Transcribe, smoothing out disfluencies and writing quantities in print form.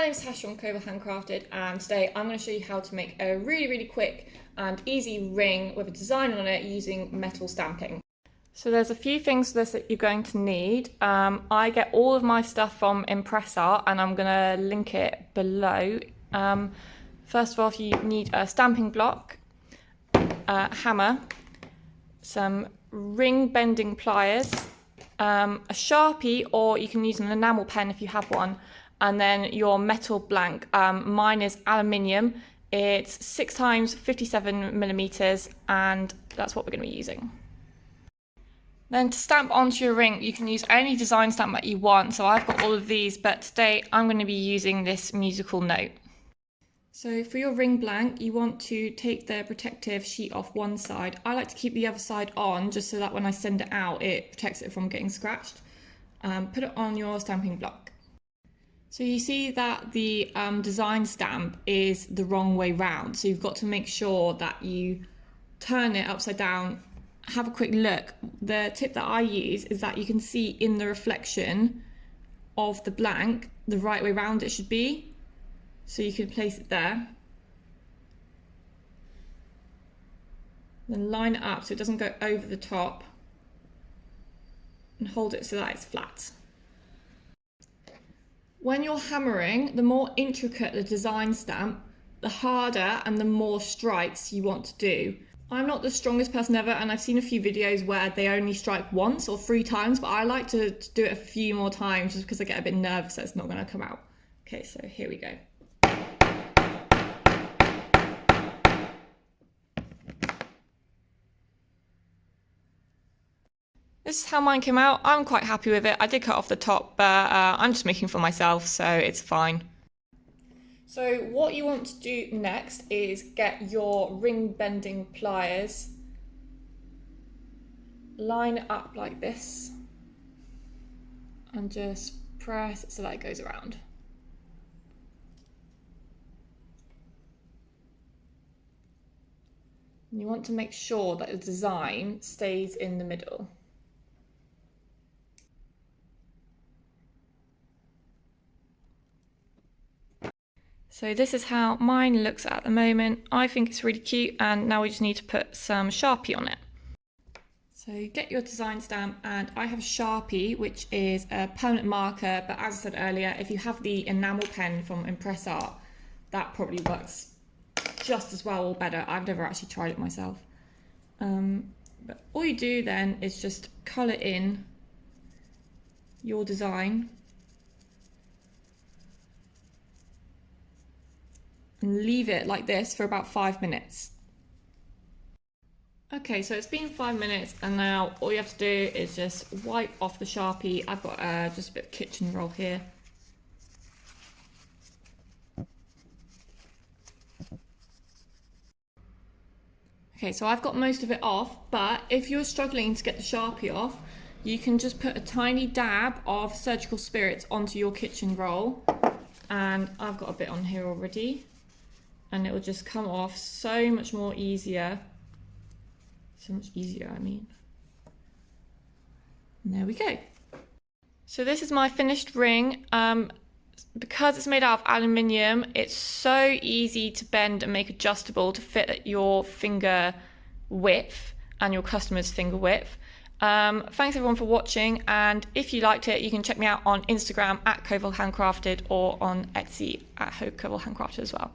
name is Tash from Coval Handcrafted, and today I'm going to show you how to make a really quick and easy ring with a design on it using metal stamping. So there's a few things for this that you're going to need. I get all of my stuff from Impressart and I'm going to link it below. First of all, you need a stamping block, a hammer, some ring bending pliers, a Sharpie, or you can use an enamel pen if you have one, and then your metal blank. Mine is aluminium. It's 6 times 57 millimeters, and that's what we're going to be using. Then to stamp onto your ring, you can use any design stamp that you want. So I've got all of these, but today I'm going to be using this musical note. So for your ring blank, you want to take the protective sheet off one side. I like to keep the other side on just so that when I send it out, it protects it from getting scratched. Put it on your stamping block. So you see that the design stamp is the wrong way round. So you've got to make sure that you turn it upside down. Have a quick look. The tip that I use is that you can see in the reflection of the blank the right way round it should be. So you can place it there. Then line it up so it doesn't go over the top. And hold it so that it's flat. When you're hammering, the more intricate the design stamp, the harder and the more strikes you want to do. I'm not the strongest person ever, and I've seen a few videos where they only strike once or 3 times, but I like to do it a few more times just because I get a bit nervous that it's not going to come out. Okay, so here we go. This is how mine came out. I'm quite happy with it. I did cut off the top, but I'm just making for myself, so it's fine. So what you want to do next is get your ring bending pliers, line it up like this, and just press it so that it goes around. And you want to make sure that the design stays in the middle. So this is how mine looks at the moment. I think it's really cute, and now we just need to put some Sharpie on it. So get your design stamp, and I have Sharpie, which is a permanent marker, but as I said earlier, if you have the enamel pen from Impressart, that probably works just as well or better. I've never actually tried it myself. But all you do then is just colour in your design and leave it like this for about 5 minutes. Okay, so it's been 5 minutes, and now all you have to do is just wipe off the Sharpie. I've got just a bit of kitchen roll here. Okay, so I've got most of it off, but if you're struggling to get the Sharpie off, you can just put a tiny dab of Surgical Spirits onto your kitchen roll, and I've got a bit on here already. And it will just come off so much more easier. So much easier, I mean. And there we go. So this is my finished ring. Because it's made out of aluminium, it's so easy to bend and make adjustable to fit at your finger width and your customer's finger width. Thanks everyone for watching, and if you liked it, you can check me out on Instagram at Coval Handcrafted or on Etsy at Coval Handcrafted as well.